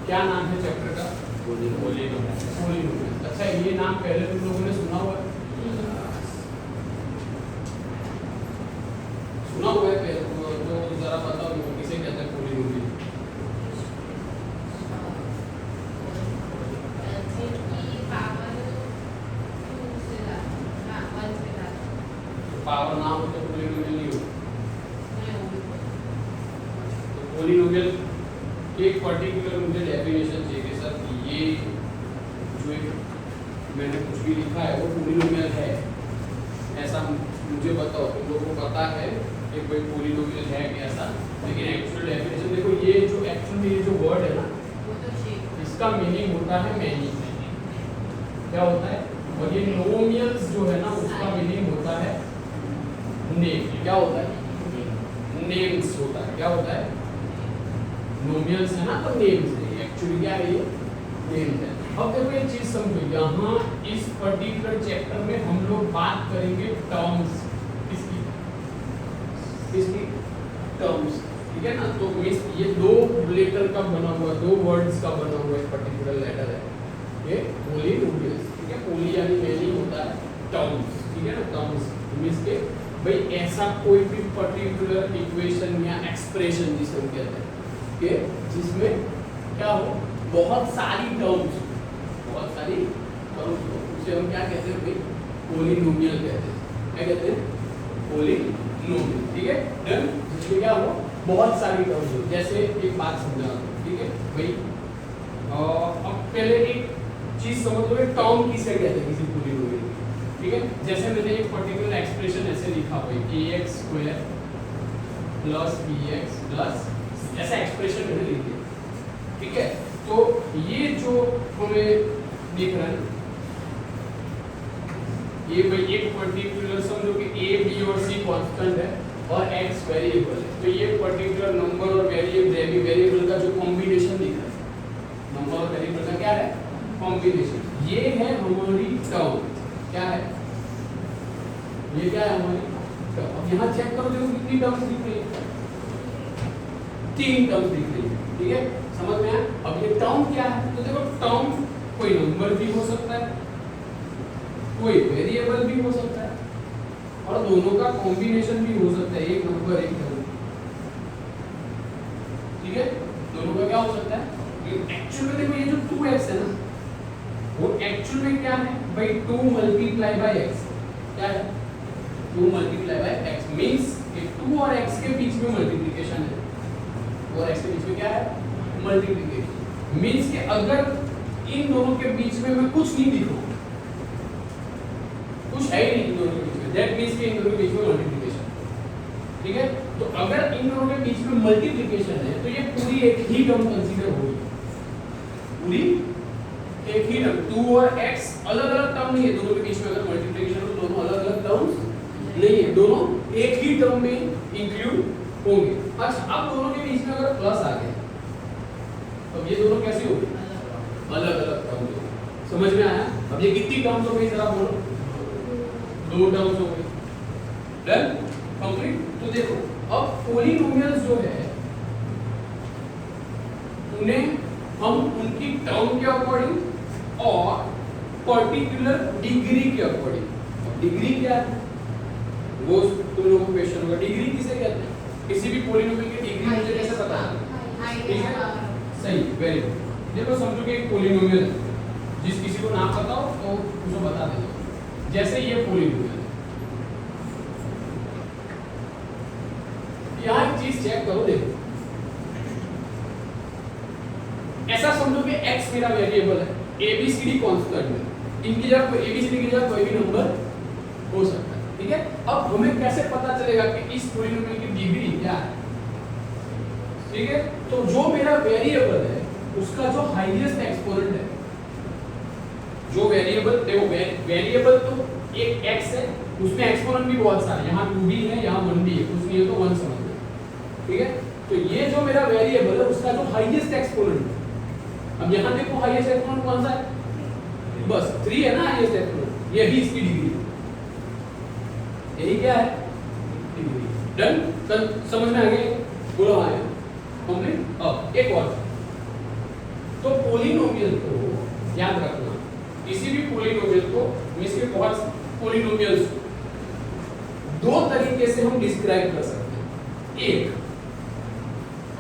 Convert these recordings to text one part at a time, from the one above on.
क्या नाम है चैप्टर का? पोलिनोमियल। अच्छा ये नाम पहले तुम लोगों ने सुना हुआ है? सुना हुआ है पहले तो जरा बताओ किसे कहते हैं पोलिनोमियल? पावर ना हो तो पोलिनोमियल नहीं हो। तो पोलिनोमियल एक पर्टिकुलर मुझे डेफिनेशन चाहिए कि सर ये जो एक मैंने कुछ भी लिखा है वो पोलिनोमियल है, ऐसा मुझे बताओ। तुम लोगों को पता है कि कोई पोलिनोमियल है कैसा, लेकिन एक्चुअल डेफिनेशन देखो। ये जो एक्चुअल में ये जो वर्ड है ना, इसका मीनिंग होता है मैनी। क्या होता है? और ये नोमियल्स जो है ना उसका मीनिंग होता है नेम। क्या होता है? नेम्स होता है। क्या होता है? नोमियल्स है ना तो नेम्स है। एक्चुअली क्या है ये? नेम्स है। अब देखो एक चीज समझो, यहाँ इस पर्टिकुलर चैप्टर में हम लोग बात करेंगे टर्म्स। इसकी टर्म्स, ठीक है ना। तो ये दो लेटर का बना हुआ, दो वर्ड्स का बना हुआ एक पर्टिकुलर लेटर है ये पोलिनोमियल्स, ठीक है। पोली यानी मैनी होता है टर्म्स, ठीक है ना। टर्म्स मींस के भाई ऐसा कोई भी पर्टिकुलर इक्वेशन या एक्सप्रेशन जिसे हम कहते हैं कि जिसमें क्या हो, बहुत सारी टर्म्स हो, उसे हम क्या कहते हैं भाई? पोलिनोमियल कहते हैं। क्या कहते हैं? पोलिनोमियल, ठीक है। डन। जिसमें क्या हो, बहुत सारी टर्म्स हो। जैसे एक बात समझा, ठीक है भाई। अब पहले एक चीज समझ लो, टर्म किसे कहते हैं किसी पोलिनोमियल, ठीक है। जैसे मैंने एक पर्टिकुलर एक्सप्रेशन ऐसे लिखा भाई ax² + bx + ऐसा एक्सप्रेशन मैंने लिख दिया, ठीक है। तो ये जो हमें दिख रहा है, ये भाई एक पर्टिकुलर समझो कि a b और c कांस्टेंट है और x वेरिएबल है। तो ये पर्टिकुलर नंबर और वेरिएबल का जो कॉम्बिनेशन दिख रहा है, नंबर और वेरिएबल का क्या है? कॉम्बिनेशन। ये है हमारी टर्म। क्या है? ये क्या है हमारी टर्म। अब यहाँ चेक करो, देखो कितनी टर्म्स दिख रही है? 3 टर्म्स दिख रही है, ठीक है। समझ में आया? अब ये टर्म क्या है? तो देखो टर्म कोई नंबर भी हो सकता है, कोई वेरिएबल भी हो सकता है, और दोनों का कॉम्बिनेशन भी हो सकता है, एक नंबर एक टर्म, ठीक है। दोनों का क्या हो सकता है? एक्चुअल में देखो ये जो 2x है ना, वो एक्चुअल में क्या है भाई? 2 × x। क्या है? 2 × x मींस कि 2 और x के बीच में मल्टीप्लिकेशन है, 2 और x के बीच में क्या है? मल्टीप्लिकेशन। मींस कि अगर इन दोनों के बीच में मैं कुछ नहीं लिखूं, कुछ है ही नहीं इन दोनों के बीच में, दैट मींस कि इन दोनों के बीच में मल्टीप्लिकेशन, ठीक है। तो अगर इन दोनों के बीच में मल्टीप्लिकेशन है तो ये पूरी एक ही टर्म कंसीडर होगी, पूरी एक ही टर्म। 2 और x अलग-अलग टर्म नहीं है, दोनों के बीच में अगर मल्टीप्लिकेशन हो तो दोनों अलग-अलग टर्म्स नहीं है, दोनों एक ही टर्म में इंक्लूड होंगे। अच्छा, अब दोनों के बीच में अगर प्लस आ गया तो ये दोनों कैसे होंगे? अलग-अलग टर्म्स होंगे। समझ में आया? अब ये कितनी टर्म्स हो गई जरा बोलो? 2 टर्म्स हो गई। डन? कंप्लीट। तो देखो अब पोलिनोमियल्स जो है उन्हें हम उनकी टर्म के अकॉर्डिंग और पर्टिकुलर डिग्री के अकॉर्डिंग, डिग्री क्या है वो तुम लोगों को क्वेश्चन होगा, डिग्री किसे कहते हैं? किसी भी पोलिनोमियल की डिग्री मुझे कैसे पता है? ठीक है, सही, वेरी गुड। देखो समझो कि एक पोलिनोमियल है, जिस किसी को नाम पता हो तो उसको बता दे। जैसे ये पोलिनोमियल है, यहाँ एक चीज चेक करो, देखो ऐसा समझो कि x मेरा वेरिएबल है, ABCD कांस्टेंट है, इनकी जगह कोई ABCD की जगह कोई भी नंबर हो सकता है, ठीक है। अब हमें कैसे पता चलेगा कि इस पोलिनोमियल की डिग्री क्या है? ठीक है, तो जो मेरा वेरिएबल है उसका जो हाईएस्ट एक्सपोनेंट है, जो वेरिएबल देखो वेरिएबल तो एक x है, उसमें एक्सपोनेंट भी बहुत सारे, यहाँ 2 भी है, यहाँ 1 भी है, कुछ नहीं है तो 1 समझ लो, ठीक है। तो ये जो मेरा वेरिएबल है उसका जो हाईएस्ट एक्सपोनेंट है, अब यहाँ देखो हाईएस्ट एक्सपोनेंट कौन सा है? बस 3 है ना हाईएस्ट एक्सपोनेंट, यही इसकी डिग्री, यही क्या है? डिग्री। डन? समझ में आ गया? बोलो हाँ। कंप्लीट। अब एक और तो पोलिनोमियल को याद रखना, किसी भी पोलिनोमियल को, इसके बहुत पोलिनोमियल्स दो तरीके से हम डिस्क्राइब कर सकते हैं। एक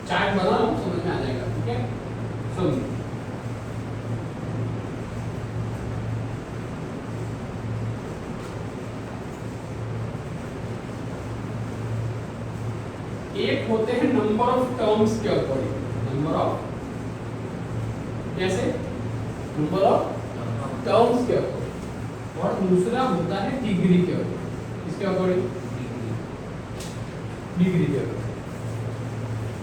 चार्ट बना लो, समझ में आ जाएगा, ठीक है। समझो एक होते हैं नंबर ऑफ टर्म्स के अकॉर्डिंग, नंबर ऑफ, कैसे, नंबर ऑफ टर्म्स के अकॉर्डिंग, और दूसरा होता है डिग्री के अकॉर्डिंग। किसके अकॉर्डिंग? डिग्री के अकॉर्डिंग,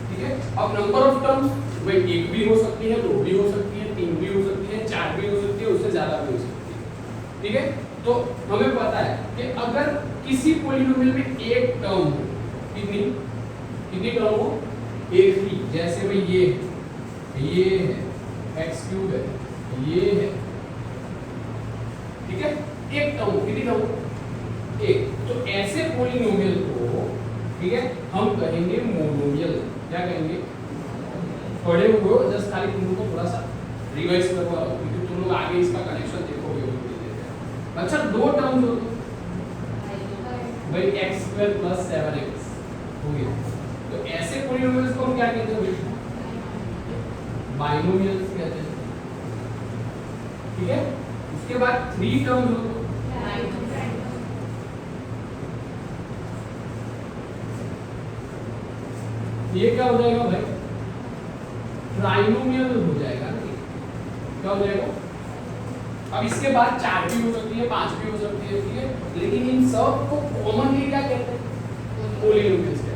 ठीक है। अब नंबर ऑफ टर्म्स भाई एक भी हो सकती है, दो भी हो सकती है, तीन भी हो सकती है, चार भी हो सकती है, उससे ज्यादा भी हो सकती है, ठीक है। तो हमें पता है कि अगर किसी पॉलिनोमियल में एक टर्म हो, कितनी टर्म हो? एक ही, जैसे भाई ये है x³ है, ये है, ठीक है, एक टर्म, कितनी टर्म? एक। तो ऐसे पॉलिनोमियल को, ठीक है, हम कहेंगे मोनोमियल। क्या कहेंगे? पढ़े हुए हो, जस्ट खाली तुम लोग को थोड़ा सा रिवाइज करवा रहा हूं, क्योंकि तुम लोग आगे इसका कनेक्शन देखोगे। अच्छा, दो टर्म्स हो तो भाई x² + 7x हो गया। तो ऐसे पॉलिनोमियल्स को हम क्या कहते हैं? बाइनोमियल्स कहते हैं, ठीक है। उसके बाद 3 टर्म्स हो तो ये क्या हो जाएगा भाई? ट्राइनोमियल हो जाएगा। क्या हो जाएगा? अब इसके बाद 4 भी हो सकती है, 5 भी हो सकती है, ठीक है, लेकिन इन सब को कॉमनली क्या कहते हैं? पॉलिनोमियल्स कहते हैं।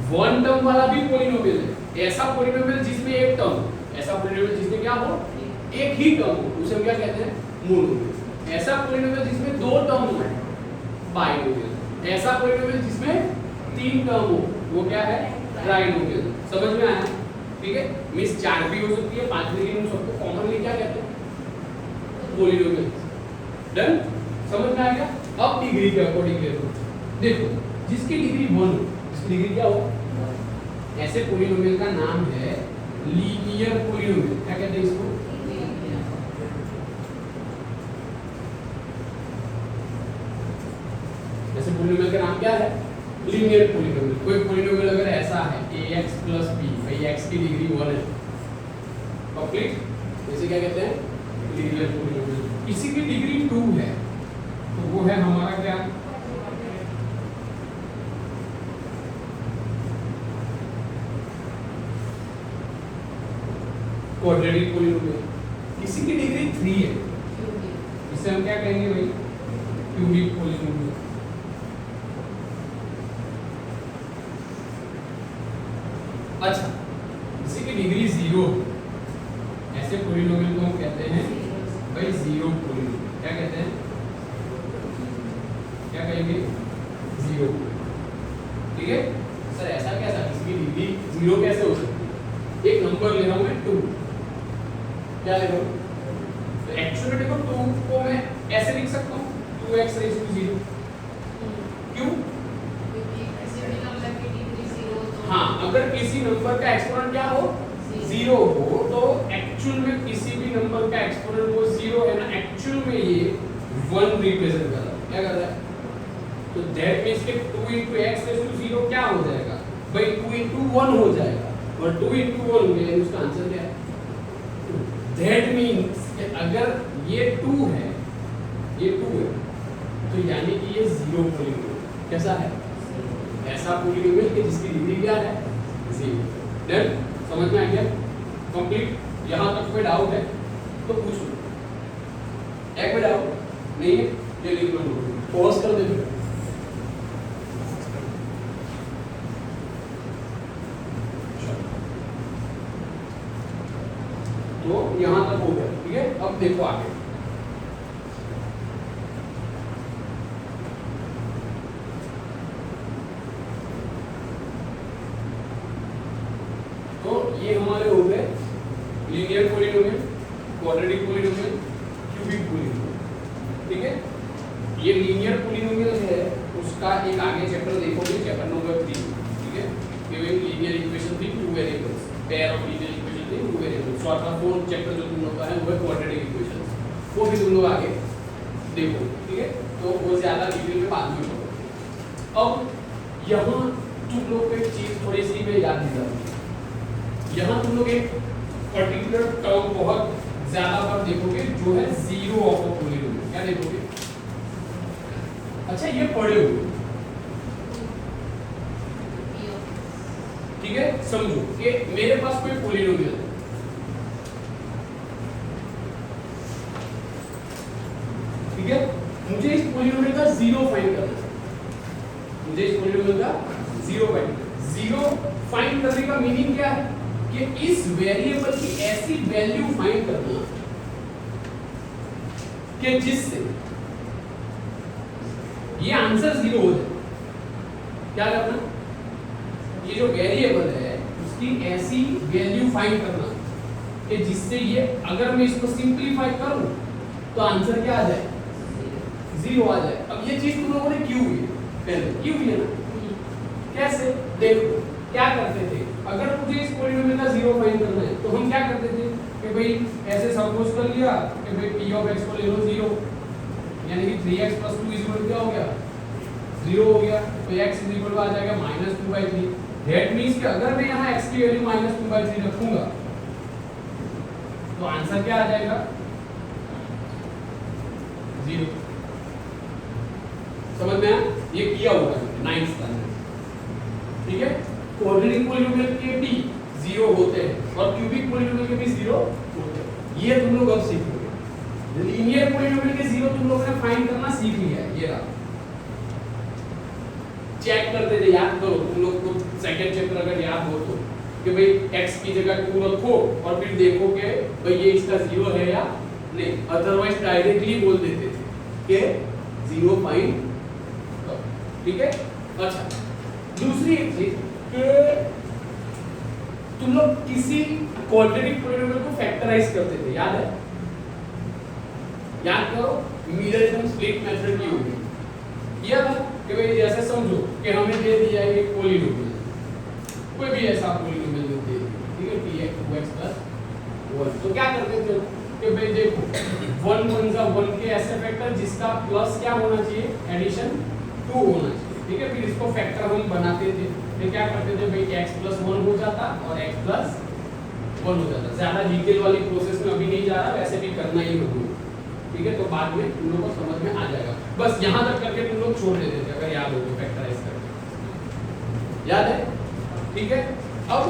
वन टर्म वाला भी पॉलिनोमियल है, ऐसा पॉलिनोमियल जिसमें एक टर्म, ऐसा पॉलिनोमियल जिसमें क्या हो? एक ही टर्म हो, उसे हम क्या कहते हैं? मोनोमियल। ऐसा पॉलिनोमियल जिसमें दो टर्म हो, बाइनोमियल। ऐसा पॉलिनोमियल जिसमें 3 टर्म हो, वो क्या है? ट्राइनोमियल। समझ में आया? ठीक है, मींस 4 भी हो सकती है, 5 भी, लेकिन सबको कॉमनली क्या कहते हैं? पॉलिनोमियल। डन? समझ में आ गया? अब डिग्री के अकॉर्डिंग देखो, जिसकी डिग्री 1 हो, इसकी डिग्री क्या हो? ऐसे पॉलिनोमियल का नाम है लीनियर पॉलिनोमियल। क्या कहते हैं इसको? ऐसे पॉलिनोमियल का नाम क्या है? Linear polynomial. कोई पॉलिनोमियल अगर ऐसा है ax + b, भाई x की डिग्री 1 है, कंप्लीट, इसे क्या कहते हैं? Linear polynomial. किसी की डिग्री 2 है तो वो है हमारा क्या? Quadratic polynomial. किसी की डिग्री 3 है, इसे हम क्या कहेंगे भाई? Cubic polynomial. अच्छा, किसी की डिग्री 0, ऐसे पॉलिनोमियल को हम कहते हैं भाई जीरो पॉलिनोमियल। क्या कहते हैं? क्या कहेंगे? जीरो। ठीक है सर, ऐसा कैसा? किसी की डिग्री 0 कैसे हो सकती है? एक नंबर ले रहा हूं मैं 2, क्या ले रहा हूं? तो एक्चुअली देखो 2 को मैं ऐसे लिख सकता हूं 2x raised to 0। क्यों? हाँ, अगर किसी नंबर का एक्सपोनेंट क्या हो? 0 हो, तो एक्चुअल में किसी भी नंबर का एक्सपोनेंट वो 0 है ना, एक्चुअल में ये 1 रिप्रेजेंट कर रहा है। क्या कर रहा है? तो दैट मींस कि 2 × x raised to 0 क्या हो जाएगा भाई? 2 × 1 हो जाएगा, और 2 × 1 हो गया, उसका आंसर क्या है? दैट मींस कि अगर ये 2 है, ये 2 है, तो यानी कि ये 0 पॉलिनोमियल कैसा है? ऐसा पॉलिनोमियल कि जिसकी डिग्री क्या है? 0। डन? समझ में आ गया? कंप्लीट? यहाँ तक कोई डाउट है तो पूछो। एक कोई डाउट नहीं है? ये लिख लो, पॉज कर दे। तो यहाँ तक हो गया, ठीक है। अब देखो आगे, ये हमारे हो गए linear polynomial, quadratic polynomial, cubic polynomial. ठीक है, ये लीनियर पॉलिनोमियल है, उसका एक आगे चैप्टर देखोगे, चैप्टर नंबर 3। ठीक है, giving linear equation with 2 variables, pair of linear equation with two variable. चौथा फोर्थ चैप्टर जो तुम लोग का है वो है क्वाड्रेटिक इक्वेशंस, वो भी तुम लोग आगे देखो, ठीक है। तो वो ज्यादा डिटेल में बाद में पढ़ोगे। अब यहाँ तुम लोग को एक चीज थोड़ी सी मैं याद दिला दूं, यहाँ तुम लोग एक पर्टिकुलर टर्म बहुत ज्यादा बार देखोगे जो है जीरो ऑफ अ पॉलीनोमियल। क्या देखोगे? अच्छा ये पढ़े हुए, ठीक है। समझो कि मेरे पास कोई पॉलीनोमियल है, ठीक है। मुझे इस पॉलीनोमियल का जीरो फाइंड करना है, मुझे इस पॉलीनोमियल का जीरो फाइंड करने का मीनिंग क्या है कि इस वेरिएबल की ऐसी वैल्यू फाइंड करना कि जिससे ये आंसर जीरो हो जाए। क्या करना? ये जो वेरिएबल है उसकी ऐसी वैल्यू फाइंड करना कि जिससे ये, अगर मैं इसको सिंपलीफाई करूं तो आंसर क्या आ जाए? जीरो आ जाए। अब ये चीज तुम लोगों ने की हुई है, पहले की हुई है ना। कैसे? देखो क्या करते थे, अगर मुझे इस पॉलीनोमियल का जीरो फाइंड करना है तो हम क्या करते थे कि भाई ऐसे सपोज कर लिया कि भाई p ऑफ x को ले लो जीरो, यानी कि 3x + 2 इक्वल क्या हो गया? जीरो हो गया। तो x इक्वल आ जाएगा -2/3। दैट मींस कि अगर मैं यहाँ x की वैल्यू -2/3 रखूंगा तो आंसर क्या आ जाएगा? जीरो। समझ में आया? ये किया होगा 9th स्टैंडर्ड, ठीक है। क्वाड्रेटिक पॉलीनोमियल के भी जीरो होते हैं और क्यूबिक पॉलीनोमियल के भी जीरो होते हैं, ये तुम लोग अब सीखोगे। लीनियर पॉलीनोमियल के जीरो तुम लोगों ने फाइंड करना सीख लिया है। ये रहा, चेक करते थे, याद करो तुम लोग को सेकंड चैप्टर अगर याद हो तो, कि भाई x की जगह 2 रखो और फिर देखो कि भाई ये इसका जीरो है या नहीं, अदरवाइज डायरेक्टली बोल देते थे कि जीरो फाइंड, ठीक है। अच्छा, दूसरी एक चीज कि तुम लोग किसी क्वाड्रेटिक पॉलीनोमियल को फैक्टराइज करते थे, याद है? याद करो, मिडलटन स्प्लिट मेथड की होगी। यह कि भाई जैसे समझो कि हमें दे दिया है एक पॉलीनोमियल, कोई भी ऐसा पॉलीनोमियल दे दिया, ठीक है, px 2x + 1। तो क्या करते थे कि भाई देखो 1 1 जा 1 के ऐसे फैक्टर जिसका प्लस क्या होना चाहिए? एडिशन 2 होना चाहिए, ठीक है। फिर इसको फैक्टर हम बनाते थे, फिर क्या करते थे भाई x + 1 हो जाता और x + 1 हो जाता। ज्यादा डिटेल वाली प्रोसेस में अभी नहीं जा रहा, वैसे भी करना ही होगा, ठीक है। तो बाद में तुम लोगों को समझ में आ जाएगा। बस यहाँ तक करके तुम लोग छोड़ देते थे अगर याद हो तो, फैक्टराइज करके, याद है? ठीक है। अब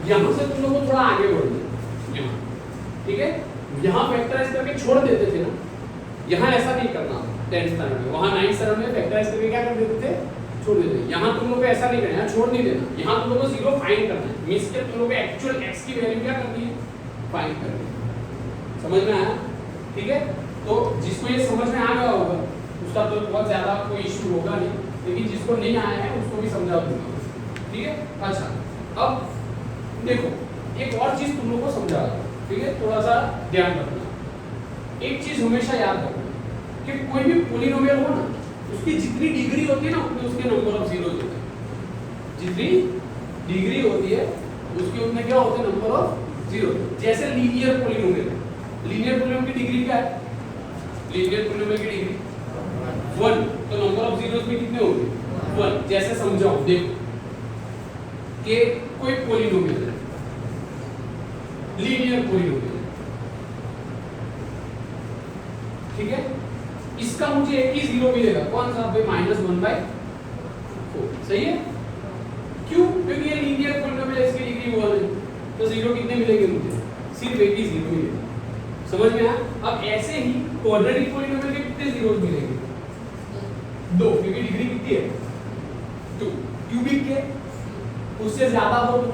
यहाँ से तुम लोगों को थोड़ा आगे बढ़ना है, ठीक है। यहाँ फैक्टराइज करके छोड़ देते थे ना, यहाँ ऐसा नहीं करना 10th स्टैंडर्ड में। वहाँ 9th स्टैंडर्ड में फैक्टराइज करके क्या कर देते थे? छोड़ देते थे। यहाँ तुम लोग को ऐसा नहीं करना, यहाँ छोड़ नहीं देना, यहाँ तुम लोग को जीरो फाइंड करना है। मींस के तुम लोग को एक्चुअल x की वैल्यू क्या करनी है? फाइंड करनी है। समझ में आया? ठीक है। तो जिसको ये समझ में आ गया होगा उसका तो बहुत ज्यादा कोई इशू होगा नहीं, लेकिन जिसको नहीं आया है उसको भी समझा दूंगा, ठीक है। अच्छा, अब देखो एक और चीज तुम लोग को समझा रहा हूं, ठीक है, थोड़ा सा ध्यान रखना। एक चीज हमेशा याद रखना कि कोई भी पॉलीनोमियल हो ना, उसकी जितनी डिग्री होती है ना उतने उसके नंबर ऑफ जीरोस होते हैं। जितनी डिग्री होती है उसके उतने क्या होते हैं? Number of zero. जैसे लीनियर पॉलीनोमियल, लीनियर पॉलीनोमियल की डिग्री क्या है? लीनियर पॉलीनोमियल की डिग्री 1, तो नंबर ऑफ जीरोस भी कितने होंगे? 1। जैसे समझाओ, देखो कि कोई पॉलीनोमियल है, लीनियर पॉलीनोमियल, ठीक है। इसका मुझे एक ही जीरो मिलेगा, कौन सा? -1/4। सही है? क्यों? क्योंकि ये लीनियर पॉलीनोमियल है, इसकी डिग्री 1 है, तो जीरो कितने मिलेंगे मुझे? सिर्फ एक ही जीरो मिलेगा। समझ में आया? अब ऐसे ही क्वाड्रेटिक पॉलीनोमियल के कितने जीरोस मिलेंगे? 2, क्योंकि डिग्री कितनी है? 2। क्यूबिक के उससे ज्यादा हो तो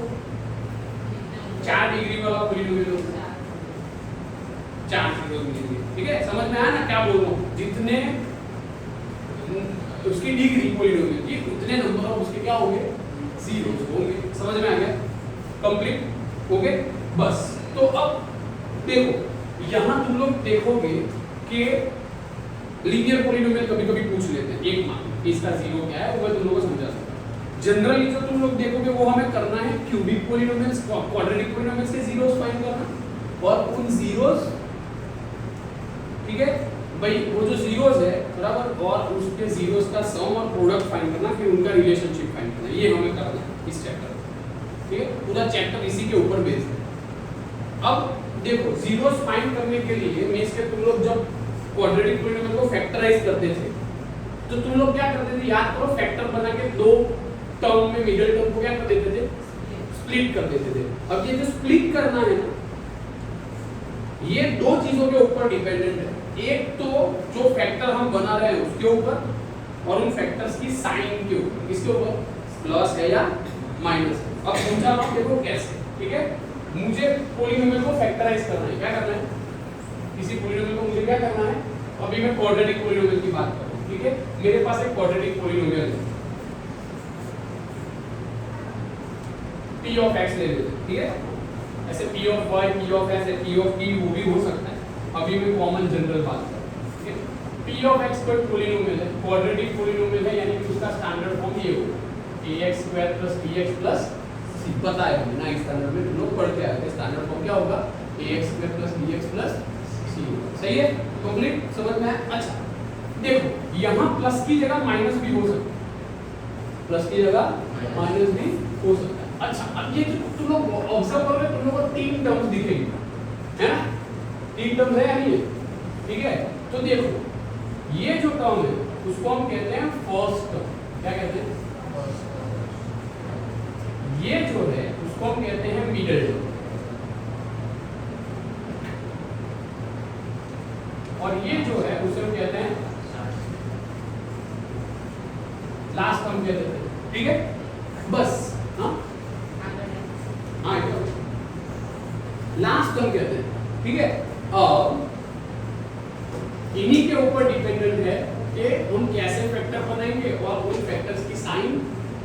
4 डिग्री वाला पॉलीनोमियल होगा, 4 जीरोस मिलेंगे, ठीक है। समझ में आया ना क्या बोल रहा हूँ? जितने उसकी डिग्री पॉलीनोमियल की उतने नंबर ऑफ उसके क्या होंगे? जीरोस होंगे। समझ में आ गया? कंप्लीट हो गए? बस। तो अब देखो यहाँ तुम लोग देखोगे कि लीनियर पॉलीनोमियल कभी-कभी पूछ लेते हैं, एक मान इसका जीरो क्या है वो मैं तुम लोगों को समझा सकता हूँ। जनरली जो तुम लोग देखोगे वो हमें करना है क्यूबिक पॉलिनोमियल्स, क्वाड्रेटिक पॉलिनोमियल्स के जीरोस फाइंड करना, और उन जीरोस, ठीक है भाई, वो जो जीरोस है बराबर, और उसके जीरोस का सम और प्रोडक्ट फाइंड करना, फिर उनका रिलेशनशिप फाइंड करना, ये हमें करना है इस चैप्टर में, ठीक है। पूरा चैप्टर इसी के ऊपर बेस्ड है। अब देखो जीरोस फाइंड करने के लिए मींस के तुम लोग जब क्वाड्रेटिक पॉलिनोमियल को फैक्टराइज करते थे तो तुम लोग क्या करते थे, याद करो, फैक्टर बना के दो टर्म में मिडिल टर्म को क्या कर देते थे, स्प्लिट कर देते थे। अब ये जो स्प्लिट करना है ना, ये दो चीजों के ऊपर डिपेंडेंट है, एक तो जो फैक्टर हम बना रहे हैं उसके ऊपर, और उन फैक्टर्स की साइन के ऊपर, किसके ऊपर, प्लस है या माइनस है। अब समझा आप देखो कैसे, ठीक है। मुझे पॉलिनोमियल को फैक्टराइज करना है, क्या करना है, किसी पॉलिनोमियल को मुझे क्या करना है, अभी मैं क्वाड्रेटिक पॉलिनोमियल की बात कर रहा हूं, ठीक है। मेरे पास एक क्वाड्रेटिक पॉलिनोमियल है, p ऑफ x ले लेते हैं, ठीक है। ऐसे p of y, p of s, p of t वो भी हो सकता है, अभी मैं कॉमन जनरल बात कर रहा हूं, ठीक है। p ऑफ x कोई पॉलिनोमियल है, क्वाड्रेटिक पॉलिनोमियल है, यानी कि उसका स्टैंडर्ड फॉर्म ये होगा ax square plus bx plus c, पता है हमें ना, इस स्टैंडर्ड में लोग पढ़ के आए थे, स्टैंडर्ड फॉर्म क्या होगा, ax square plus bx plus c, सही है, कंप्लीट, समझ में आया। अच्छा देखो यहाँ प्लस की जगह माइनस भी हो सकता है, प्लस की जगह माइनस भी हो सकता है। अच्छा अब ये जो तुम लोग ऑब्जर्व करोगे, तुम लोगों को तीन टर्म्स दिखेंगे, है ना, तीन टर्म्स है या नहीं है, ठीक है। तो देखो ये जो टर्म है उसको हम कहते हैं फर्स्ट टर्म, क्या कहते हैं, ये जो है उसको हम कहते हैं मिडिल टर्म, और ये जो है उसे हम कहते हैं लास्ट टर्म कहते हैं, ठीक है। बस हाँ लास्ट टर्म कहते हैं, ठीक है। अब इन्हीं के ऊपर डिपेंडेंट है कि हम कैसे फैक्टर बनाएंगे और उन फैक्टर्स की साइन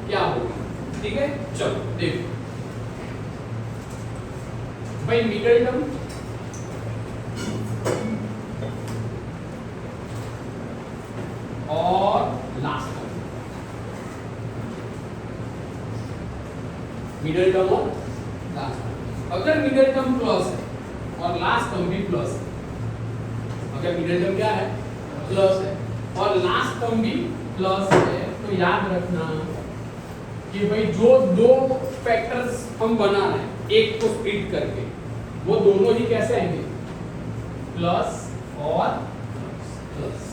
क्या होगी, ठीक है। चलो देखो भाई, मिडिल टर्म और लास्ट टर्म, मिडिल टर्म और लास्ट टर्म। अगर मिडिल टर्म प्लस है और लास्ट टर्म भी प्लस है, अगर मिडिल टर्म क्या है, प्लस है, और लास्ट टर्म भी प्लस है, तो याद रखना कि भाई जो दो फैक्टर्स हम बना रहे हैं एक को स्प्लिट करके, वो दोनों ही कैसे आएंगे, प्लस और प्लस,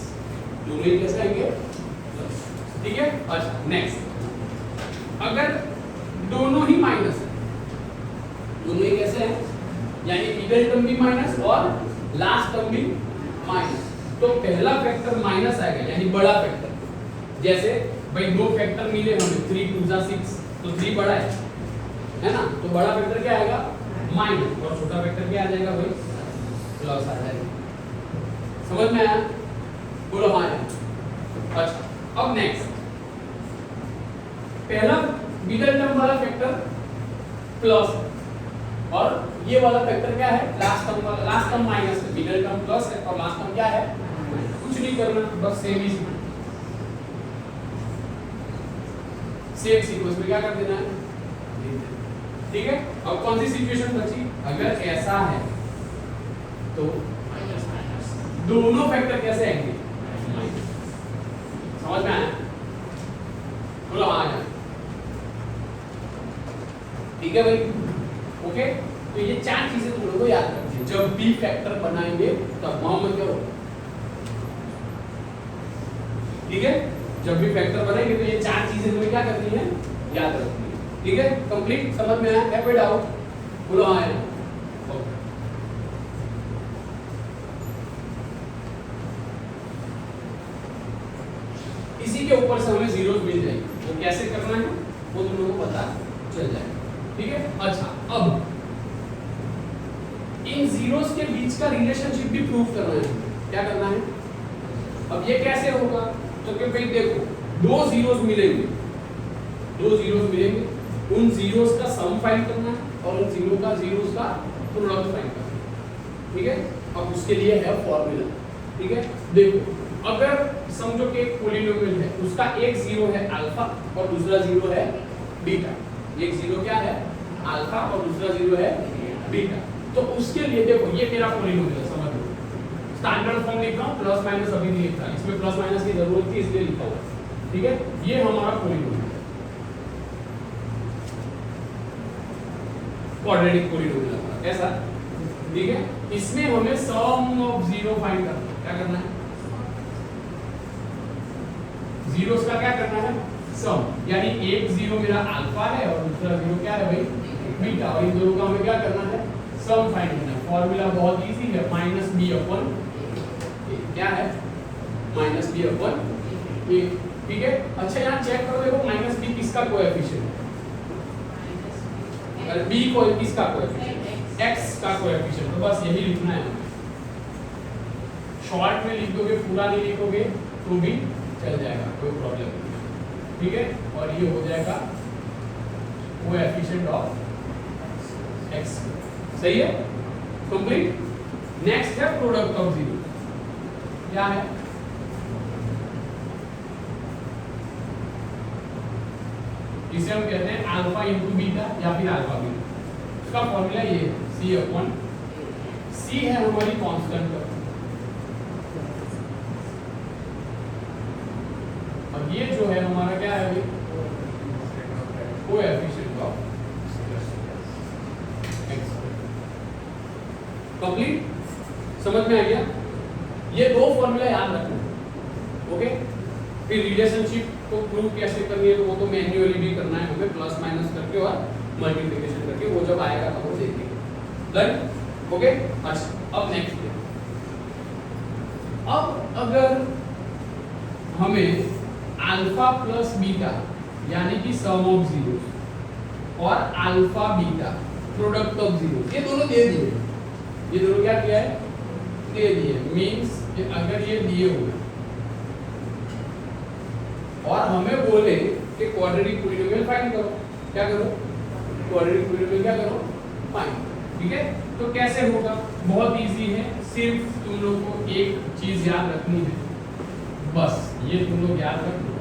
दोनों ही कैसे आएंगे, प्लस, ठीक है। अच्छा नेक्स्ट, अगर दोनों ही माइनस है, दोनों ही कैसे हैं, यानी मिडिल टर्म भी माइनस और लास्ट टर्म भी माइनस, तो पहला फैक्टर माइनस आएगा, यानी बड़ा फैक्टर। जैसे भाई दो फैक्टर मिले हमें, 3 2 6, तो 3 बड़ा है ना, तो बड़ा फैक्टर क्या आएगा, माइनस, और छोटा फैक्टर क्या आ जाएगा भाई, प्लस आ जाएगा। समझ में आया, बोलो हाँ यार। अच्छा अब नेक्स्ट, पहला मिडिल टर्म वाला फैक्टर प्लस, और ये वाला फैक्टर क्या है, लास्ट टर्म वाला, लास्ट टर्म माइनस है, मिडिल टर्म प्लस है और लास्ट टर्म क्या है, कुछ नहीं करना, बस सेम ही सेम सीक्वेंस में क्या कर देना है, ठीक है। अब कौन सी सिचुएशन बची, अगर ऐसा है तो दोनों फैक्टर कैसे आएंगे, समझ में आया, बोलो हाँ यार, ठीक है भाई, ओके। तो ये चार चीजें तुम लोगों को याद रखनी है, जब भी फैक्टर बनाएंगे तब वहां मत करो, ठीक है। जब भी फैक्टर बनाएंगे तो ये चार चीजें तुम्हें क्या करनी है, याद रखनी है, ठीक है। कंप्लीट, समझ में आया, है कोई डाउट, बोलो हाँ यार, ओके। इसी के ऊपर से हमें जीरोस मिल जाएंगे, वो कैसे करना है वो तुम लोगों को पता चल जाएगा, ठीक है। अच्छा अब इन जीरोस के बीच का रिलेशनशिप भी प्रूव करना है, क्या करना है, अब ये कैसे होगा, तो कि भाई देखो दो जीरोस मिलेंगे, उन जीरोस का सम फाइंड करना है और उन जीरोस का प्रोडक्ट फाइंड करना है, ठीक है। अब उसके लिए है फॉर्मूला, ठीक है, देखो अगर समझो कि एक पॉलिनोमियल है, उसका एक जीरो है अल्फा और दूसरा जीरो है बीटा, एक जीरो क्या है अल्फा और दूसरा जीरो है बीटा, तो उसके लिए देखो ये मेरा पॉलिनोमियल है, समझ लो स्टैंडर्ड फॉर्म लिख रहा हूं, प्लस माइनस अभी नहीं लिख रहा, इसमें प्लस माइनस की जरूरत थी इसलिए लिखा हुआ, ठीक है, ये हमारा पॉलिनोमियल है, क्वाड्रेटिक पॉलिनोमियल हमारा ऐसा, ठीक है, इसमें हमें सम ऑफ जीरो फाइंड करना है, क्या करना है, जीरोस का क्या करना है सम, यानी एक जीरो मेरा अल्फा है और दूसरा जीरो क्या है भाई बीटा, और इन दोनों का हमें क्या करना है सम फाइंड करना है, फार्मूला बहुत इजी है, माइनस बी अपॉन ए, क्या है माइनस बी अपॉन ए, ठीक है। अच्छा यहाँ चेक करो, देखो माइनस बी किसका कोएफिशिएंट है, बी को किसका कोएफिशिएंट, एक्स का कोएफिशिएंट, तो बस यही लिखना है, शॉर्ट में लिख दोगे पूरा नहीं लिखोगे तो भी चल जाएगा, कोई प्रॉब्लम नहीं, ठीक है, और ये हो जाएगा कोएफिशिएंट ऑफ एक्स, सही है, कंप्लीट। नेक्स्ट है प्रोडक्ट ऑफ जीरो, क्या है इसे हम कहते हैं अल्फा इंटू बीटा या फिर अल्फा बीटा, इसका फॉर्मूला ये है सी अपॉन सी है हमारी कांस्टेंट, और ये जो है हमारा क्या है अभी कोएफिशिएंट ऑफ एक्स, कंप्लीट, समझ में आ गया, ये दो फॉर्मूला याद रखना, ओके। फिर रिलेशनशिप को प्रूव कैसे करनी है तो वो तो मैन्युअली भी करना है हमें, प्लस माइनस करके और मल्टीप्लिकेशन करके, वो जब आएगा तब वो देखेंगे, डन, ओके। अच्छा अब नेक्स्ट, अब अगर हमें अल्फा प्लस बीटा यानी कि सम ऑफ जीरो और alpha beta product of zero, ये दोनों दे दिए, ये दोनों क्या किया है दे दिए, मींस अगर ये दिए हुए और हमें बोले कि क्वाड्रेटिक पॉलिनोमियल फाइंड करो, क्या करो क्वाड्रेटिक पॉलिनोमियल क्या करो फाइंड, ठीक है, तो कैसे होगा, बहुत इजी है, सिर्फ तुम लोग को एक चीज याद रखनी है, बस ये तुम लोग याद रख लो,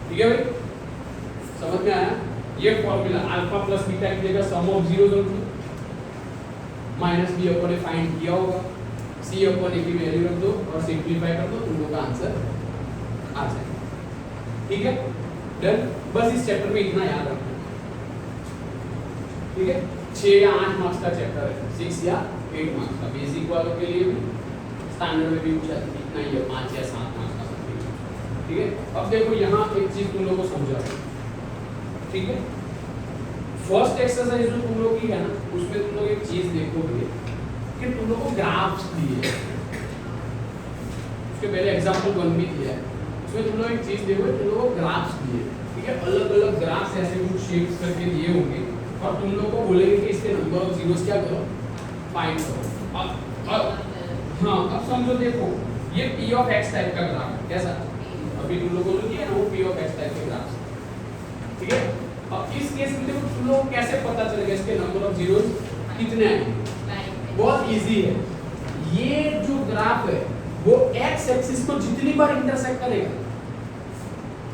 ठीक है भाई, समझ में आया, ये फॉर्मूला अल्फा प्लस बीटा की जगह सम ऑफ जीरो रख दो, माइनस बी अपॉन ए फाइंड किया होगा, सी अपॉन ए की वैल्यू रख दो और सिंपलीफाई कर दो, तुम लोग का आंसर आ जाएगा, ठीक है, डन, बस इस चैप्टर में इतना याद रखना, ठीक है, 6 या 8 मार्क्स का चैप्टर है, 6 या 8 मार्क्स का, बेसिक वालों के लिए भी, स्टैंडर्ड में भी कुछ इतना ही है, 5 या 7 मार्क्स का, ठीक है। अब देखो यहाँ एक चीज तुम लोगों को समझा, ठीक है, फर्स्ट एक्सरसाइज जो तुम लोग की है ना, उसमें तुम लोग एक चीज देखोगे कि तुम लोग को ग्राफ्स दिए, उसके पहले एग्जांपल 1 भी दिया है, उसमें तुम लोग एक चीज देखोगे, तुम लोग को ग्राफ्स दिए, ठीक है, अलग अलग ग्राफ्स ऐसे कुछ शेप्स करके दिए होंगे और तुम लोग को बोलेंगे कि इसके नंबर ऑफ जीरोस क्या करो फाइंड करो, अब हाँ अब समझो, देखो ये p ऑफ x टाइप का ग्राफ है, कैसा अभी तुम लोगों ने किया ना वो p ऑफ x टाइप के ग्राफ, ठीक है। अब इस केस में देखो तुम लोग कैसे पता चलेगा इसके नंबर ऑफ जीरोस कितने आएंगे, बहुत इजी है, ये जो ग्राफ है वो x एक्सिस को जितनी बार इंटरसेक्ट करेगा,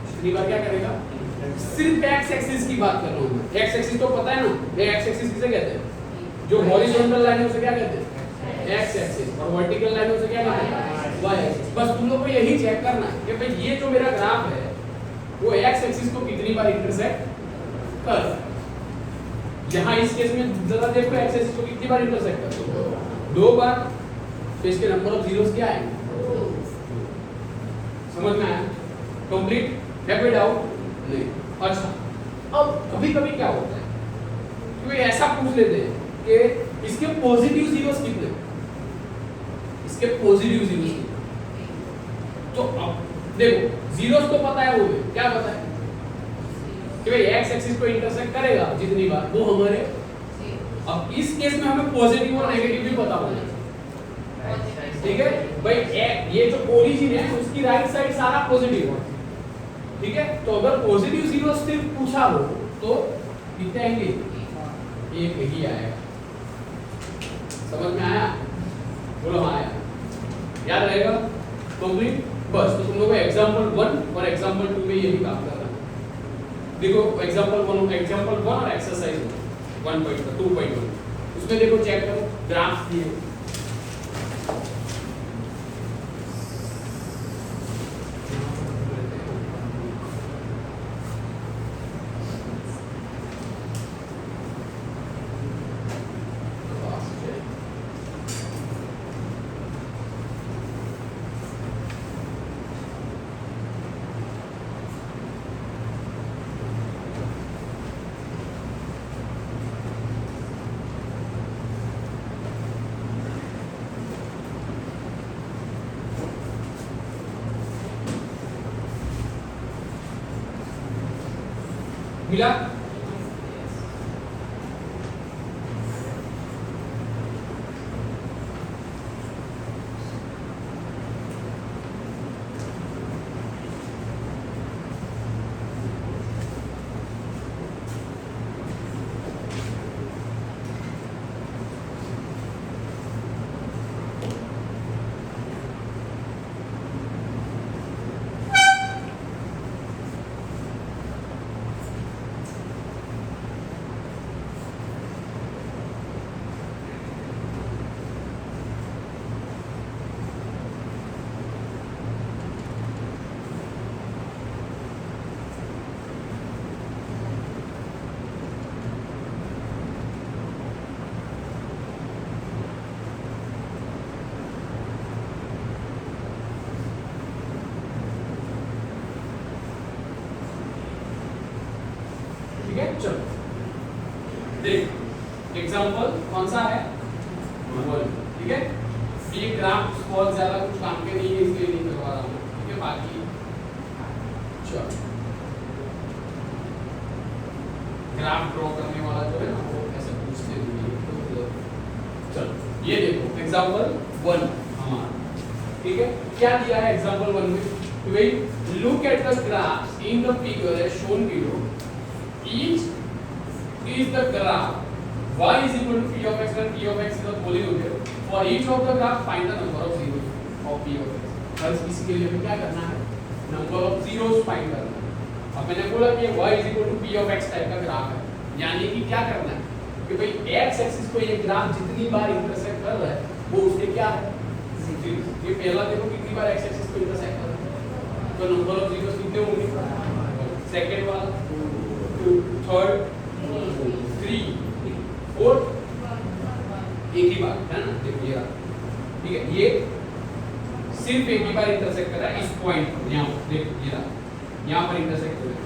जितनी बार क्या करेगा, सिर्फ x एक्सिस की बात कर रहा हूं मैं, x एक्सिस तो पता है ना, ये x एक्सिस किसे कहते हैं, जो हॉरिजॉन्टल लाइन है उसे क्या कहते हैं x एक्सिस, और वर्टिकल लाइन है उसे क्या कहते हैं y एक्सिस, बस तुम लोग को यही चेक करना है कि भाई ये जो मेरा ग्राफ है वो x एक्सिस को कितनी बार इंटरसेक्ट कर, यहाँ इस केस में जरा देखो x एक्सिस को कितनी बार इंटरसेक्ट कर, 2 बार, तो इसके नंबर ऑफ जीरोस क्या आएंगे, समझ में आया, कंप्लीट, है कोई डाउट नहीं। अच्छा अब कभी कभी क्या होता है कि ऐसा पूछ लेते हैं कि इसके पॉजिटिव जीरोस कितने, इसके पॉजिटिव जीरोस कितने, तो अब देखो जीरोस तो पता है, वो क्या पता है कि भाई x एक्सिस को इंटरसेक्ट करेगा जितनी बार वो हमारे, अब इस केस में हमें पॉजिटिव और नेगेटिव भी पता होना, ठीक है भाई, ये जो ओरिजिन है उसकी राइट साइड सारा पॉजिटिव है, ठीक है, तो अगर पॉजिटिव जीरो सिर्फ पूछा हो तो कितने आएंगे, एक ही आएगा, समझ में आया? बोलो हाँ आया। याद रहेगा कंप्लीट? बस तो तुम लोगों को एग्जांपल 1 और एग्जांपल 2 में यही काम करना है। देखो एग्जांपल 1 और एक्सरसाइज 1.2.1 उसमें देखो चेक करो ग्राफ दिए मिला? ठीक है चलो देख एग्जांपल कौन सा है 1 ठीक है। ये ग्राफ बहुत ज्यादा कुछ काम के नहीं है इसलिए नहीं करवा रहा हूँ ठीक है। बाकी चलो ग्राफ ड्रॉ करने वाला जो है ना वो ऐसे पूछते हैं। चलो ये देखो एग्जांपल 1 हमारा ठीक है। क्या दिया है एग्जांपल 1 में तो भाई look at the graph in the figure as shown below each is the graph y is equal to p of x and p of x is a polynomial for each of the graph find the number of zeros of p of x। बस इसके लिए हमें क्या करना है number of zeros find करना है। अब मैंने बोला कि y is equal to p of x type का ग्राफ है यानी कि क्या करना है कि भाई x एक्सिस को ये ग्राफ जितनी बार इंटरसेक्ट कर रहा है वो उसके क्या है जीरोस। ये पहला देखो कितनी बार x एक्सिस को इंटरसेक्ट कर रहा है तो नंबर ऑफ जीरोस कितने होंगे। सेकंड वाला थर्ड 3 4 एक ही बार है ना देखो ये ठीक है। ये सिर्फ एक ही बार इंटरसेक्ट कर रहा है इस पॉइंट पर यहाँ देखो ये यहाँ पर इंटरसेक्ट कर रहा है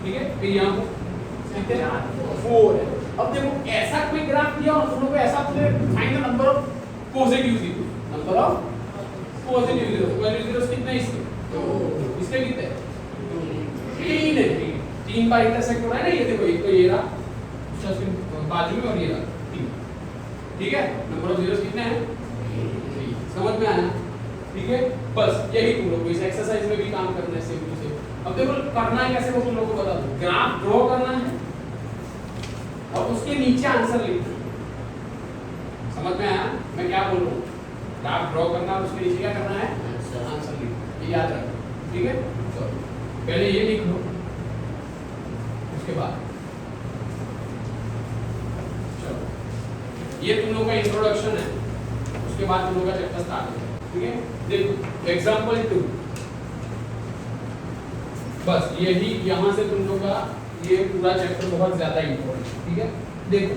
ठीक है। फिर यहाँ कितने 4 है। अब देखो ऐसा कोई ग्राफ दिया और तुम लोग को ऐसा find the number of positive zero number of positive zero कितने इसके कितने 3 है। 3 बार इंटरसेक्ट हो रहा है ना ये देखो एक तो ये रहा उसके बाजू में और ये रहा 3 ठीक है। नंबर ऑफ जीरोस कितने हैं 3 समझ में आया ठीक है। बस यही तुम लोग को इस एक्सरसाइज में भी काम करना है सेम टू सेम। अब देखो करना है कैसे वो तुम लोग को बता दूं। ग्राफ ड्रॉ करना है और उसके नीचे आंसर लिखना है। समझ में आया मैं क्या बोल रहा हूँ। ग्राफ ड्रॉ करना और उसके नीचे क्या करना है आंसर लिखना। ये याद रखना ठीक है। तो पहले ये लिख लो उसके बाद चलो ये तुम लोग का इंट्रोडक्शन है उसके बाद तुम लोग का चैप्टर स्टार्ट होगा ठीक है। देखो एग्जांपल 2 बस यही यहाँ से तुम लोग का ये पूरा चैप्टर बहुत ज्यादा इंपॉर्टेंट ठीक है। देखो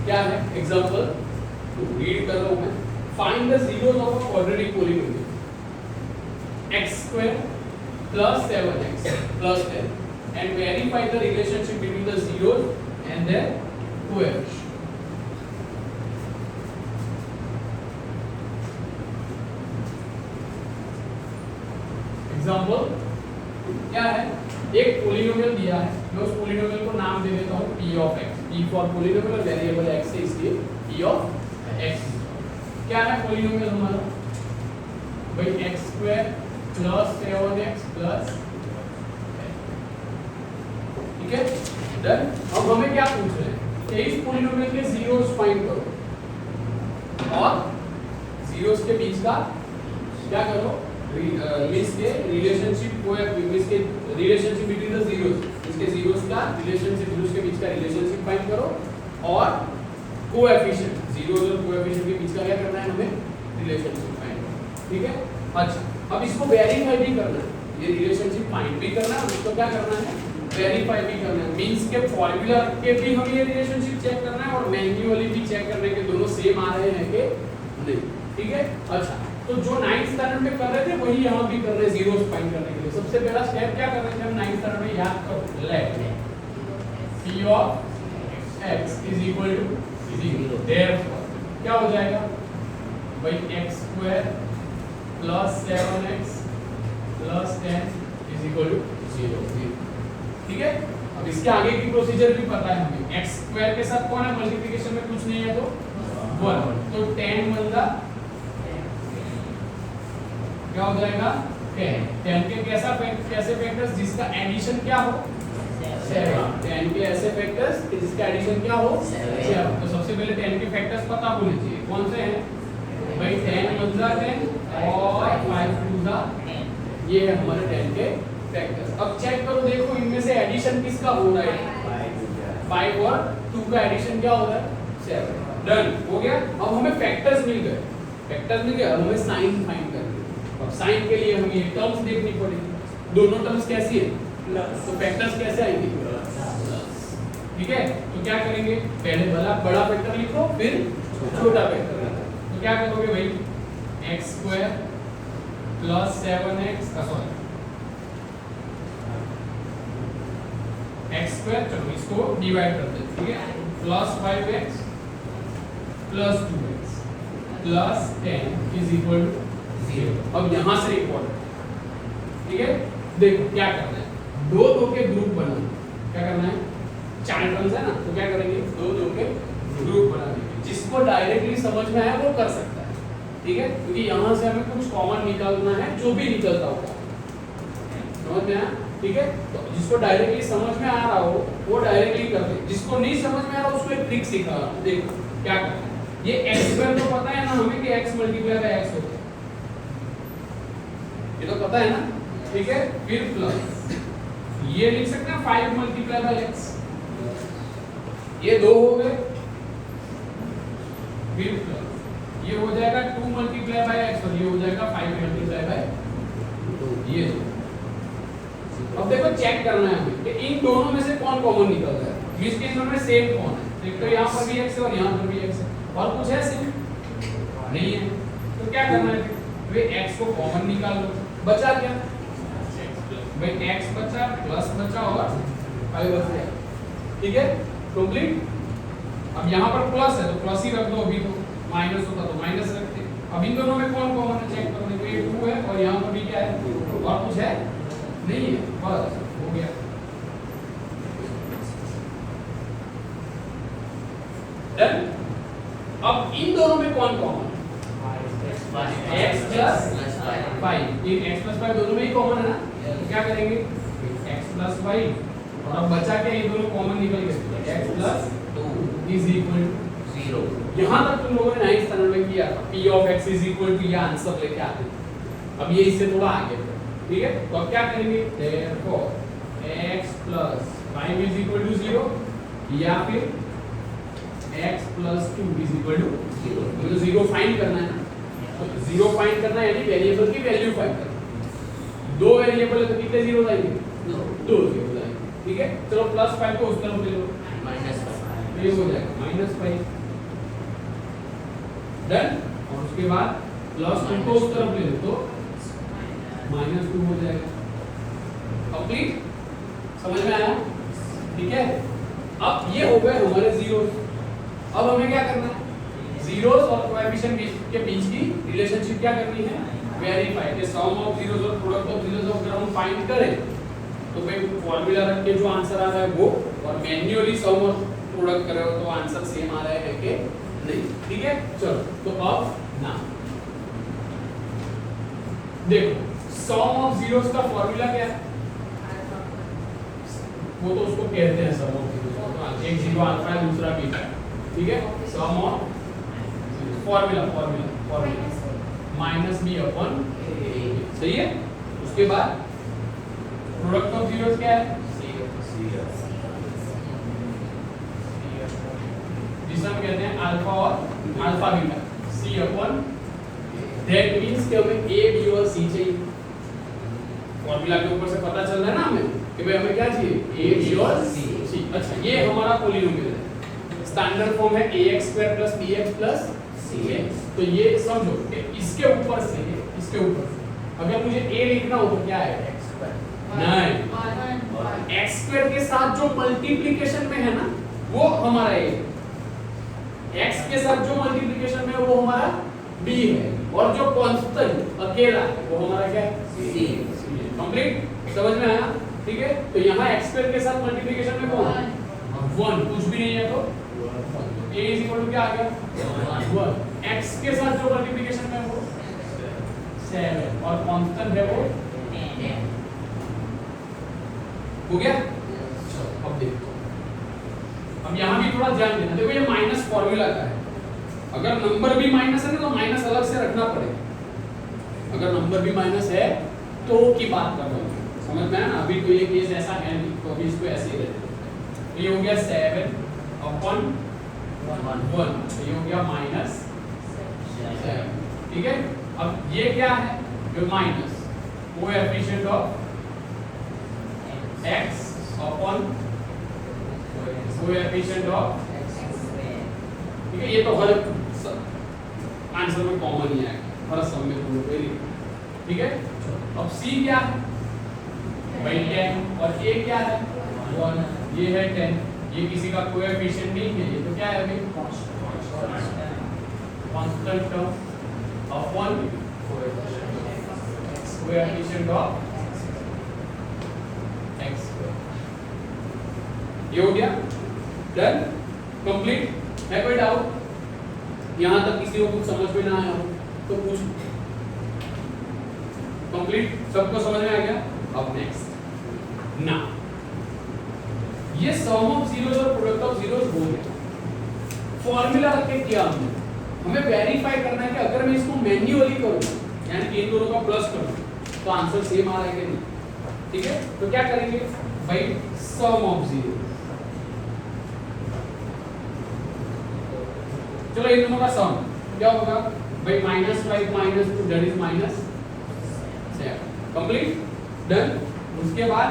क्या है एग्जांपल रीड कर रहा हूं मैं। Find the zeros of a quadratic polynomial x² + 7x + 10 and verify the relationship between the zeros and their coefficient। Example क्या है एक पॉलीनोमियल दिया है मैं उस पॉलीनोमियल को नाम दे देता हूं p of x p for polynomial और वेरिएबल x है इसलिए p ऑफ x। क्या है पॉलिनोमियल हमारा भाई x square plus 7x plus, ठीक है डन। अब हमें क्या पूछ रहे हैं, इस पॉलिनोमियल के जीरोस फाइंड करो और जीरोस के बीच का क्या करो, इसके रिलेशनशिप को इसके रिलेशनशिप बिटवीन द जीरोस, इसके जीरोस का रिलेशनशिप, जीरोस के बीच का रिलेशनशिप फाइंड करो और कोएफिशिएंट, जीरोस और कोएफिशिएंट के बीच का क्या करना है हमें, रिलेशनशिप फाइंड करना, ठीक है। अच्छा अब इसको वेरीफाई भी करना है, ये रिलेशनशिप फाइंड भी करना है और इसको क्या करना है, वेरीफाई भी करना है। मींस के फॉर्मूला के भी हमें ये रिलेशनशिप चेक करना है और मैन्युअली भी चेक करना है कि दोनों सेम आ रहे हैं कि नहीं, ठीक है। अच्छा तो जो 9th स्टैंडर्ड में कर रहे थे वही यहाँ भी कर रहे हैं जीरोस फाइंड करने के लिए। सबसे पहला स्टेप क्या कर रहे थे हम 9th स्टैंडर्ड में, याद करो, let p of x is equal to 0, therefore क्या हो जाएगा भाई x square plus 7x plus 10 is equal to 0, ठीक है। अब इसके आगे की प्रोसीजर भी पता है हमें, x स्क्वायर के साथ कौन है, मल्टीप्लिकेशन में कुछ नहीं है तो 1, तो 10 बन क्या हो जाएगा 10 के कैसे फैक्टर्स जिसका एडिशन क्या हो 7, 10 के ऐसे फैक्टर्स जिसका एडिशन क्या हो 7। तो सबसे पहले 10 के फैक्टर्स पता होने चाहिए, कौन से हैं भाई 10 1 10 और 5 2 10, ये है हमारे 10 के फैक्टर्स। अब चेक करो, देखो इनमें से एडिशन किसका हो रहा है, 5 और 2 का एडिशन क्या हो रहा है 7, डन हो गया। अब हमें फैक्टर्स मिल गए, अब हमें साइन फाइंड करना है। अब साइन के लिए हमें ये टर्म्स देखनी पड़ेगी, दोनों टर्म्स कैसी है, तो फैक्टर्स कैसे आएंगे, ठीक है। तो क्या करेंगे, पहले बड़ा फैक्टर लिखो फिर छोटा फैक्टर लिखो। तो क्या करोगे भाई x square plus 7x x square, चलो इसको डिवाइड करते हैं, ठीक है, plus 5x plus 2x plus 10 is equal to 0। अब यहां से इंपॉर्टेंट, ठीक है, देखो क्या करना है, दो के ग्रुप बनाना, क्या करना है, 4 टर्म्स है ना, तो क्या करेंगे दो के ग्रुप बना देंगे। जिसको डायरेक्टली समझ में आया वो कर सकता है, ठीक है, क्योंकि यहां से हमें कुछ कॉमन निकालना है, जो भी निकलता होगा समझ में आया, ठीक है। तो जिसको डायरेक्टली समझ में आ रहा हो वो डायरेक्टली कर दे, जिसको नहीं समझ में आ रहा उसको एक ट्रिक सिखा रहा हूं। देखो क्या करना है, ये x स्क्वायर तो पता है ना हमें कि x मल्टीप्लाई बाय x होता है, ये तो पता है ना, ठीक है। फिर प्लस ये लिख सकते हैं 5 मल्टीप्लाई बाय x, ये 2 हो गए, फिर प्लस ये हो जाएगा 2 मल्टीप्लाई बाय x और ये हो जाएगा 5 मल्टीप्लाई बाय ये। अब देखो चेक करना है हमें कि इन दोनों में से कौन कॉमन निकल रहा है, मींस के इन दोनों में सेम कौन है, एक तो यहाँ पर भी x है और यहाँ पर भी x है, और कुछ है सेम नहीं है, तो क्या करना है, वे x को कॉमन निकाल लो, बचा क्या भाई x बचा प्लस बचा और 5 बच गया, ठीक है, कंप्लीट। अब यहाँ पर प्लस है तो प्लस ही रख दो, अभी तो माइनस होता तो माइनस रखते। अब इन दोनों में कौन कॉमन है चेक करो, देखो ये 2 है और यहाँ पर भी क्या है, और कुछ है नहीं है, बस हो गया। डन। अब इन दोनों में कौन कॉमन है, x प्लस 5, इन x प्लस 5 दोनों में ही कॉमन है ना, तो क्या करेंगे x प्लस 5 और अब बचा क्या, ये दोनों कॉमन निकल गए, x plus 2 is equal to 0। यहां तक तुम लोगों ने 9th स्टैंडर्ड में किया था, p of x is equal to, ये आंसर लेके आते हैं। अब ये इससे थोड़ा आगे, ठीक है, तो अब क्या करेंगे, therefore x plus 5 is equal to 0 या फिर x plus 2 is equal to 0। तो 0 फाइंड करना है ना, तो 0 फाइंड करना है यानी वेरिएबल की वैल्यू फाइंड करना। दो वेरिएबल है तो कितने जीरो आएंगे, 2 जीरो आएंगे, ठीक है। चलो प्लस 5 को उस तरफ ले लो, -5 ये हो जाएगा -5, डन। और उसके बाद प्लस 2 को उस तरफ ले लो तो -2 हो जाएगा, कंप्लीट, समझ में आया, ठीक है। अब ये हो गए हमारे जीरोस। अब हमें क्या करना है, जीरोस और कोएफिशिएंट के बीच की रिलेशनशिप क्या करनी है, वेरीफाई कि सम ऑफ जीरोस और प्रोडक्ट ऑफ जीरोस अगर हम फाइंड करें तो भाई फॉर्मूला रख के जो आंसर आ रहा है वो, और मैन्युअली सम और प्रोडक्ट कर रहे हो तो आंसर सेम आ रहा है कि नहीं। ठीक है, चलो तो अब ना देखो सम ऑफ जीरोस का फॉर्मूला क्या है, वो तो उसको कहते हैं सम ऑफ जीरोस, एक जीरो अल्फा है दूसरा बीटा है। ठीक है, sum of formula minus B upon A, सही है। उसके बाद प्रोडक्ट ऑफ जीरोस क्या है, जिसे हम कहते हैं अल्फा और alpha beta, C upon, that means कि हमें ए बी और सी चाहिए। फॉर्मूला के ऊपर से पता चल रहा है ना हमें कि भाई हमें क्या चाहिए, ए बी और सी। अच्छा, ये हमारा पॉलिनोमियल है, स्टैंडर्ड फॉर्म है ax square plus bx plus cx। तो ये समझो कि इसके ऊपर से, इसके ऊपर अगर मुझे a लिखना हो तो क्या है, x स्क्वायर, नहीं, x स्क्वायर के साथ जो मल्टीप्लिकेशन में है ना वो हमारा a, x के साथ जो मल्टीप्लिकेशन में है वो हमारा b है, और जो कांस्टेंट अकेला है वो हमारा क्या है, c। कंप्लीट, समझ में आया। ठीक है, तो यहाँ x स्क्वायर के साथ मल्टीप्लिकेशन में कौन, 1, कुछ भी नहीं है तो a इज इक्वल टू क्या आ गया, 1। x के साथ जो मल्टीप्लिकेशन में वो 7 और कांस्टेंट है वो 10 हो गया। चलो अब देखो, अब यहाँ भी थोड़ा ध्यान देना, देखो ये माइनस फॉर्मूला का है, अगर नंबर भी माइनस है ना तो माइनस अलग से रखना पड़ेगा, अगर नंबर भी माइनस है तो की बात कर रहा हूँ, समझ में आया ना। अभी तो ये केस ऐसा है नहीं, तो अभी इसको ऐसे ही रहते हैं। तो ये हो गया 7 अपॉन 1, तो ये हो गया माइनस 7। ठीक है, अब ये क्या है, जो minus coefficient of x upon coefficient of, ठीक है, ये तो हर आंसर में कॉमन ही है, हर सब में दोनों पे। ठीक है, अब c क्या है भाई 10, और a क्या है 1, ये है 10, ये किसी का कोएफिशिएंट नहीं है, ये तो क्या है भाई constant term upon coefficient of x square. ये हो गया डन, कंप्लीट। है कोई डाउट, यहां तक किसी को कुछ समझ में ना आया हो तो पूछ। कंप्लीट, सबको समझ में आ गया। अब नेक्स्ट ना, ये सम ऑफ जीरोस और प्रोडक्ट ऑफ जीरोस हो गया, फॉर्मूला रख के किया हमने। हमें वेरीफाई करना है कि अगर मैं इसको मैन्युअली करूं, यानी कि इन दोनों का प्लस करूं, तो आंसर सेम आ रहा है कि नहीं। ठीक है, तो क्या करेंगे भाई, सम ऑफ जीरो, चलो इन दोनों का सम क्या होगा भाई, -5 -2 दैट इज -7। Complete, done. उसके बाद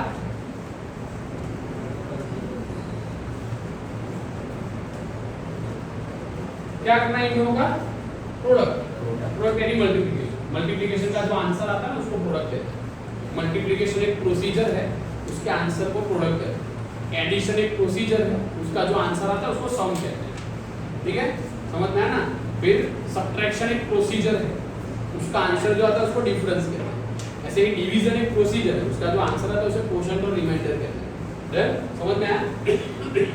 क्या करना है इन दोनों का प्रोडक्ट यानी मल्टीप्लिकेशन। मल्टीप्लिकेशन का जो आंसर आता है ना उसको प्रोडक्ट कहते हैं। मल्टीप्लिकेशन एक प्रोसीजर है, उसके आंसर को प्रोडक्ट कहते हैं। एडिशन एक प्रोसीजर है, उसका जो आंसर आता है उसको सम कहते हैं। ठीक है, समझ में आया ना। फिर सब्ट्रैक्शन एक प्रोसीजर है, उसका आंसर जो आता है उसको डिफरेंस कहते हैं। ऐसे ही डिवीजन एक प्रोसीजर है, उसका जो आंसर आता है उसे क्वोशंट और रिमाइंडर कहते हैं। समझ में आया,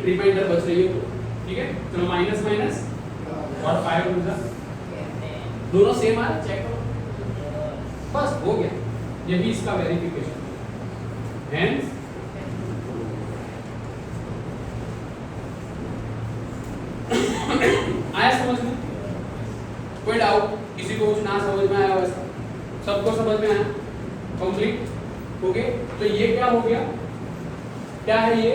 रिमाइंडर बच रही है तो ठीक है। चलो माइनस माइनस और 5 दोनों सेम आ, चेक करो, बस हो गया। यही इसका वेरिफिकेशन। हेंस आया समझ में, कोई डाउट किसी को कुछ ना समझ में आया वैसा, सबको समझ में आया, कंप्लीट हो गए। तो ये क्या हो गया, क्या है ये,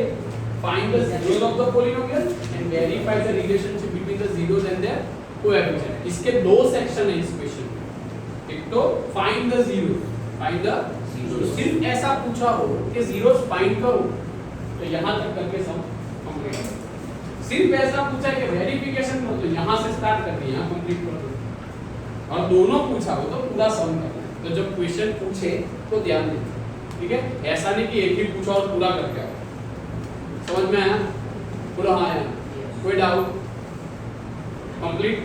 find the zeros of the polynomial and verify the relationship between the zeros and their coefficient। इसके दो सेक्शन है इस क्वेश्चन में। एक तो find the zeros, find the zeros, सिर्फ ऐसा पूछा हो कि जीरोस फाइंड करो, तो यहां तक करके सब कंप्लीट हो। सिर्फ ऐसा पूछा है कि वेरिफिकेशन करो, तो यहां से स्टार्ट करके यहां कंप्लीट कर दो। और दोनों पूछा हो तो पूरा सम करना है। तो जब क्वेश्चन पूछे तो ध्यान देना, ठीक है। ऐसा नहीं कि एक ही पूछा और पूरा करके आओ। समझ में आया, पूरा आया, कोई डाउट, कंप्लीट।